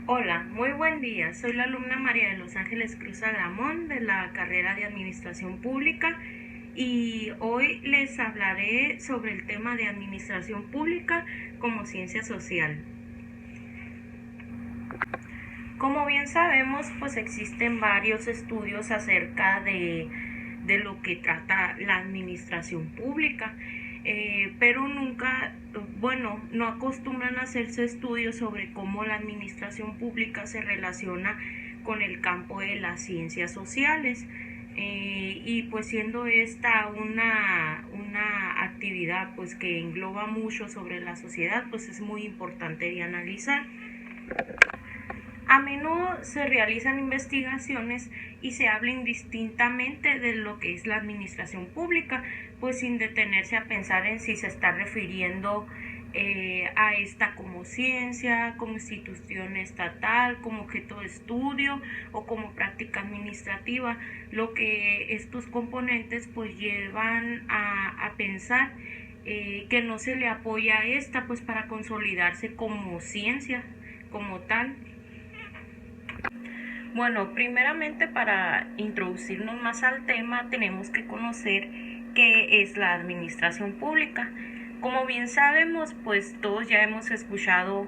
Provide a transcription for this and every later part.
Hola, muy buen día. Soy la alumna María de los Ángeles Cruz Agramón de la carrera de Administración Pública y hoy les hablaré sobre el tema de Administración Pública como ciencia social. Como bien sabemos, pues existen varios estudios acerca de lo que trata la administración pública, pero nunca, bueno, no acostumbran a hacerse estudios sobre cómo la administración pública se relaciona con el campo de las ciencias sociales. Y pues siendo esta una actividad pues que engloba mucho sobre la sociedad, pues es muy importante de analizar. A menudo se realizan investigaciones y se habla indistintamente de lo que es la administración pública, pues sin detenerse a pensar en si se está refiriendo a esta como ciencia, como institución estatal, como objeto de estudio o como práctica administrativa, lo que estos componentes pues llevan a pensar que no se le apoya a esta pues para consolidarse como ciencia como tal. Bueno, primeramente para introducirnos más al tema tenemos que conocer qué es la administración pública. Como bien sabemos, pues todos ya hemos escuchado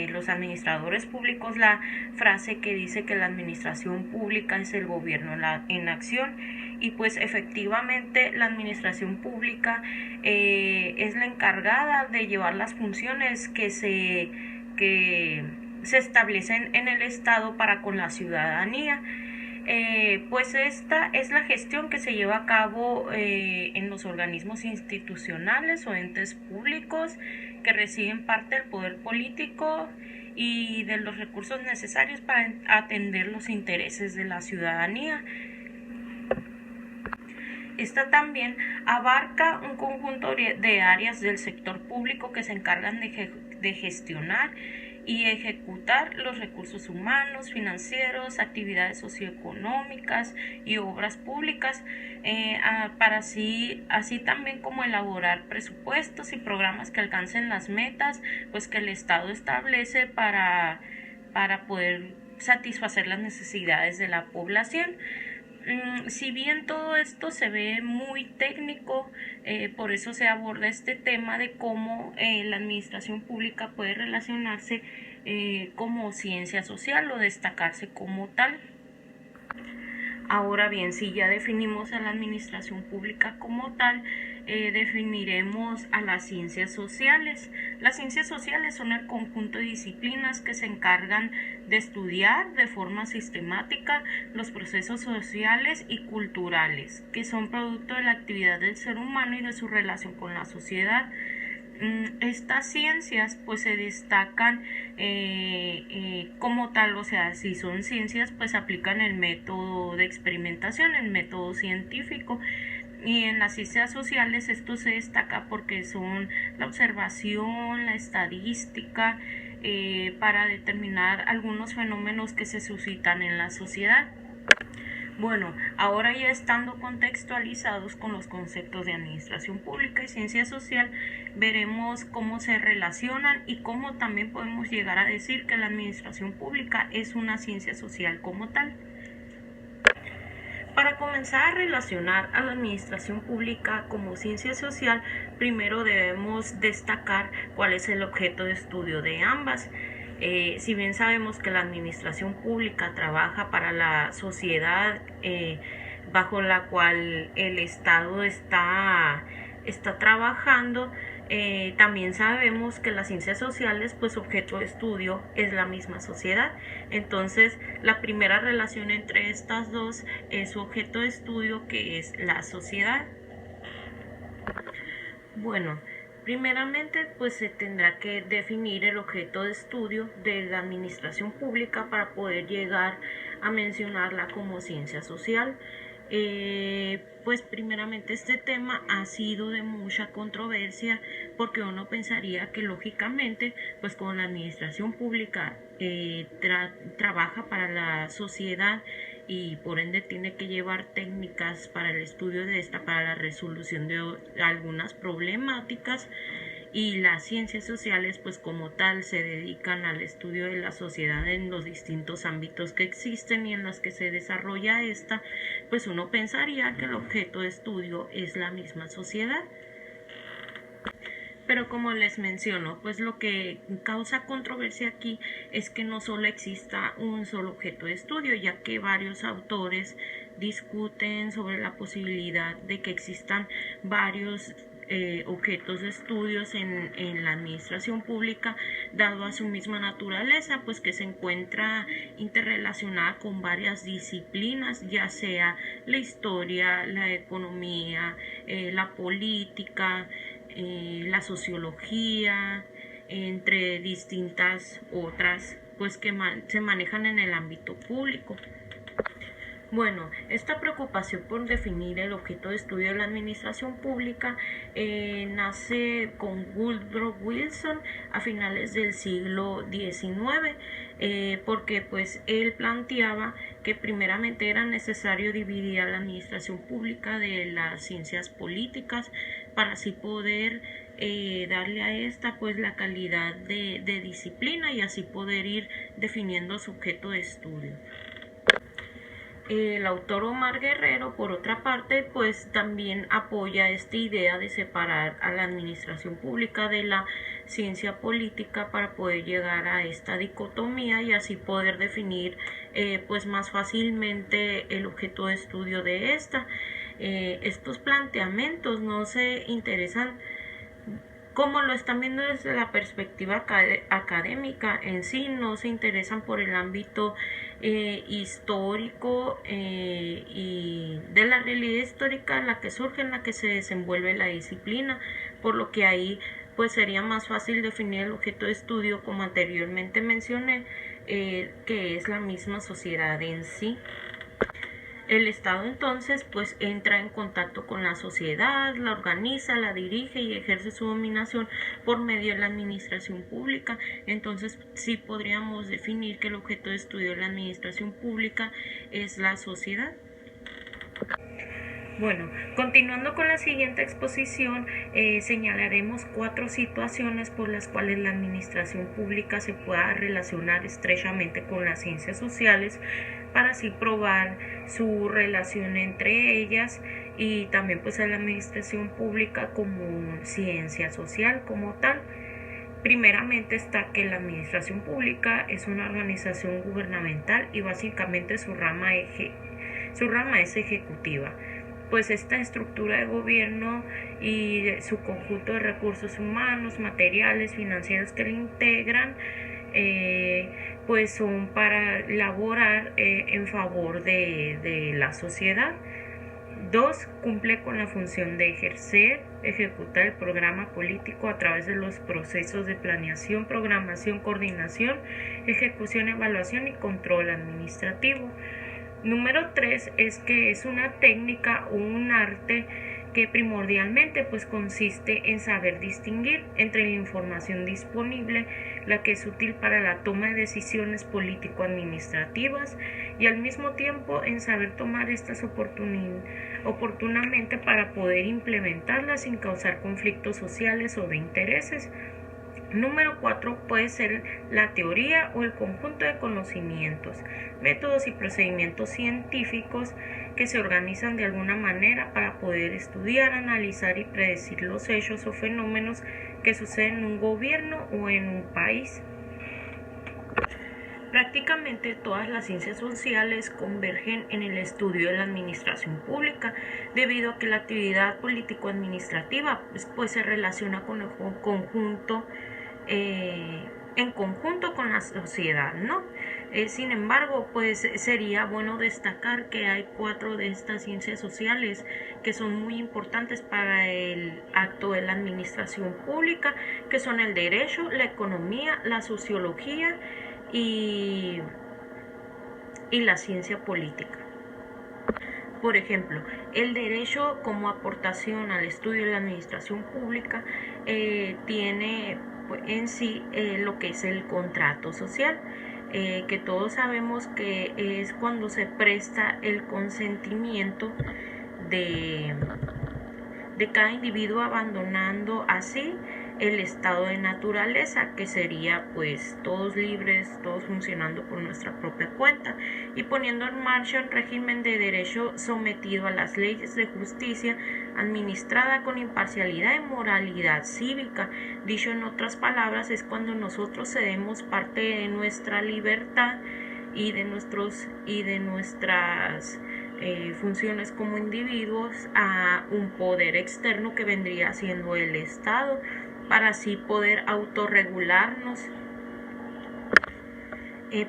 los administradores públicos la frase que dice que la administración pública es el gobierno en acción y pues efectivamente la administración pública es la encargada de llevar las funciones que se establecen en el Estado para con la ciudadanía. Pues esta es la gestión que se lleva a cabo en los organismos institucionales o entes públicos que reciben parte del poder político y de los recursos necesarios para atender los intereses de la ciudadanía. Esta también abarca un conjunto de áreas del sector público que se encargan de gestionar y ejecutar los recursos humanos, financieros, actividades socioeconómicas y obras públicas, para así también como elaborar presupuestos y programas que alcancen las metas pues que el Estado establece para poder satisfacer las necesidades de la población. Si bien todo esto se ve muy técnico, por eso se aborda este tema de cómo la administración pública puede relacionarse como ciencia social o destacarse como tal. Ahora bien, si ya definimos a la administración pública como tal, definiremos a las ciencias sociales. Las ciencias sociales son el conjunto de disciplinas que se encargan de estudiar de forma sistemática los procesos sociales y culturales, que son producto de la actividad del ser humano y de su relación con la sociedad. Estas ciencias pues se destacan como tal, o sea, si son ciencias pues aplican el método de experimentación, el método científico, y en las ciencias sociales esto se destaca porque son la observación, la estadística, para determinar algunos fenómenos que se suscitan en la sociedad. Bueno, ahora ya estando contextualizados con los conceptos de administración pública y ciencia social, veremos cómo se relacionan y cómo también podemos llegar a decir que la administración pública es una ciencia social como tal. Para comenzar a relacionar a la administración pública como ciencia social, primero debemos destacar cuál es el objeto de estudio de ambas. Si bien sabemos que la administración pública trabaja para la sociedad bajo la cual el Estado está trabajando, también sabemos que las ciencias sociales, pues objeto de estudio es la misma sociedad. Entonces, la primera relación entre estas dos es su objeto de estudio, que es la sociedad. Bueno, primeramente pues se tendrá que definir el objeto de estudio de la administración pública para poder llegar a mencionarla como ciencia social. Pues primeramente este tema ha sido de mucha controversia porque uno pensaría que lógicamente pues con la administración pública trabaja para la sociedad y por ende tiene que llevar técnicas para el estudio de esta, para la resolución de algunas problemáticas y las ciencias sociales pues como tal se dedican al estudio de la sociedad en los distintos ámbitos que existen y en los que se desarrolla esta, pues uno pensaría que el objeto de estudio es la misma sociedad. Pero como les menciono, pues lo que causa controversia aquí es que no solo exista un solo objeto de estudio, ya que varios autores discuten sobre la posibilidad de que existan varios objetos de estudios en la administración pública, dado a su misma naturaleza, pues que se encuentra interrelacionada con varias disciplinas, ya sea la historia, la economía, la política, la sociología, entre distintas otras pues que se manejan en el ámbito público. Bueno, esta preocupación por definir el objeto de estudio de la administración pública nace con Woodrow Wilson a finales del siglo XIX, porque pues él planteaba que primeramente era necesario dividir a la administración pública de las ciencias políticas para así poder darle a esta pues la calidad de disciplina y así poder ir definiendo su objeto de estudio. El autor Omar Guerrero, por otra parte, pues también apoya esta idea de separar a la administración pública de la ciencia política para poder llegar a esta dicotomía y así poder definir pues más fácilmente el objeto de estudio de esta. Estos planteamientos no se interesan como lo están viendo desde la perspectiva académica en sí, no se interesan por el ámbito histórico y de la realidad histórica en la que surge, en la que se desenvuelve la disciplina, por lo que ahí pues sería más fácil definir el objeto de estudio como anteriormente mencioné, que es la misma sociedad en sí. El Estado entonces pues entra en contacto con la sociedad, la organiza, la dirige y ejerce su dominación por medio de la administración pública. Entonces sí podríamos definir que el objeto de estudio de la administración pública es la sociedad. Bueno, continuando con la siguiente exposición, señalaremos 4 situaciones por las cuales la administración pública se pueda relacionar estrechamente con las ciencias sociales para así probar su relación entre ellas y también pues a la administración pública como ciencia social como tal. Primeramente está que la administración pública es una organización gubernamental y básicamente su rama es ejecutiva. Pues esta estructura de gobierno y su conjunto de recursos humanos, materiales, financieros que la integran, pues son para laborar en favor de la sociedad. 2. Cumple con la función de ejecutar el programa político a través de los procesos de planeación, programación, coordinación, ejecución, evaluación y control administrativo. Número 3 es que es una técnica o un arte que primordialmente pues consiste en saber distinguir entre la información disponible, la que es útil para la toma de decisiones político-administrativas y al mismo tiempo en saber tomar estas oportunamente para poder implementarlas sin causar conflictos sociales o de intereses. Número 4 puede ser la teoría o el conjunto de conocimientos, métodos y procedimientos científicos que se organizan de alguna manera para poder estudiar, analizar y predecir los hechos o fenómenos que suceden en un gobierno o en un país. Prácticamente todas las ciencias sociales convergen en el estudio de la administración pública, debido a que la actividad político-administrativa pues se relaciona con el conjunto en conjunto con la sociedad, ¿no? Sin embargo, pues sería bueno destacar que hay 4 de estas ciencias sociales que son muy importantes para el acto de la administración pública, que son el derecho, la economía, la sociología y la ciencia política. Por ejemplo, el derecho como aportación al estudio de la administración pública tiene en sí lo que es el contrato social, que todos sabemos que es cuando se presta el consentimiento de cada individuo abandonando así el estado de naturaleza, que sería pues todos libres, todos funcionando por nuestra propia cuenta, y poniendo en marcha un régimen de derecho sometido a las leyes de justicia, administrada con imparcialidad y moralidad cívica. Dicho en otras palabras, es cuando nosotros cedemos parte de nuestra libertad y de nuestras funciones como individuos a un poder externo que vendría siendo el Estado, para así poder autorregularnos.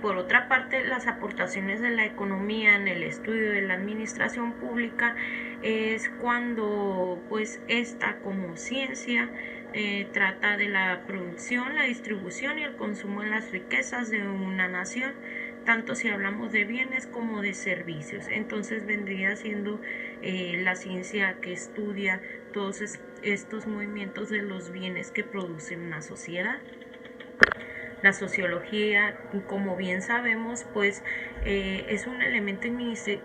Por otra parte, las aportaciones de la economía en el estudio de la administración pública es cuando pues esta como ciencia trata de la producción, la distribución y el consumo de las riquezas de una nación, tanto si hablamos de bienes como de servicios. Entonces vendría siendo la ciencia que estudia todos estos movimientos de los bienes que produce una sociedad. La sociología, como bien sabemos, pues es un elemento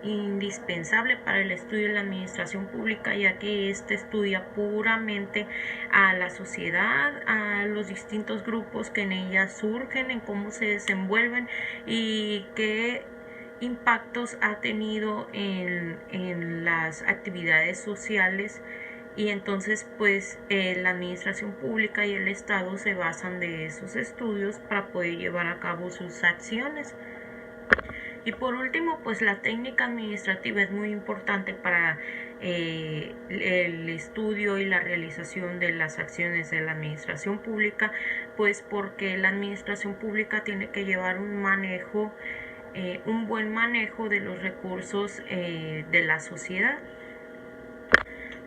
indispensable para el estudio de la administración pública, ya que éste estudia puramente a la sociedad, a los distintos grupos que en ella surgen, en cómo se desenvuelven y qué impactos ha tenido en las actividades sociales. Y entonces pues la administración pública y el Estado se basan de esos estudios para poder llevar a cabo sus acciones. Y por último, pues la técnica administrativa es muy importante para el estudio y la realización de las acciones de la administración pública, pues porque la administración pública tiene que llevar un buen manejo de los recursos de la sociedad.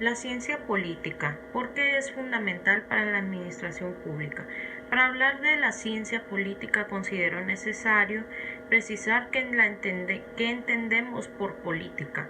La ciencia política, ¿por qué es fundamental para la administración pública? Para hablar de la ciencia política considero necesario precisar qué entendemos por política.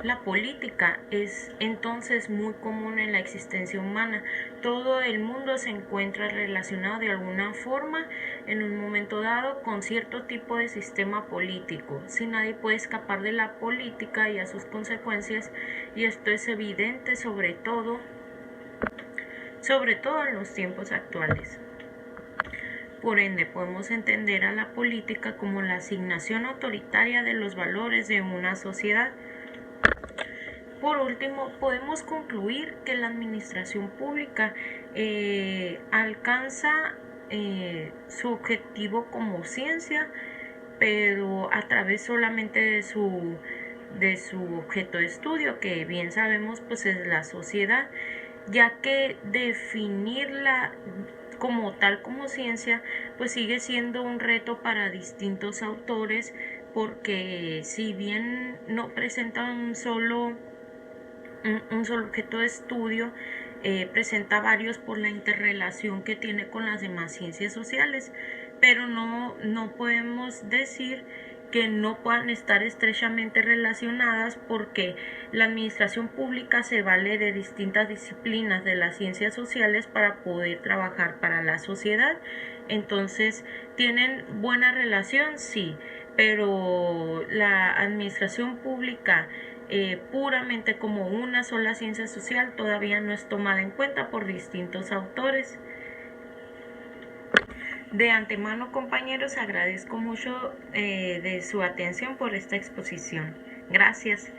La política es entonces muy común en la existencia humana. Todo el mundo se encuentra relacionado de alguna forma en un momento dado con cierto tipo de sistema político. Si nadie puede escapar de la política y a sus consecuencias, y esto es evidente sobre todo en los tiempos actuales. Por ende, podemos entender a la política como la asignación autoritaria de los valores de una sociedad. Por último, podemos concluir que la administración pública alcanza su objetivo como ciencia, pero a través solamente de su objeto de estudio, que bien sabemos pues es la sociedad, ya que definirla como tal, como ciencia, pues sigue siendo un reto para distintos autores, porque si bien no presenta un solo objeto de estudio, presenta varios por la interrelación que tiene con las demás ciencias sociales, pero no podemos decir que no puedan estar estrechamente relacionadas, porque la administración pública se vale de distintas disciplinas de las ciencias sociales para poder trabajar para la sociedad. Entonces, ¿tienen buena relación? Sí, pero la administración pública puramente como una sola ciencia social todavía no es tomada en cuenta por distintos autores. De antemano, compañeros, agradezco mucho de su atención por esta exposición. Gracias.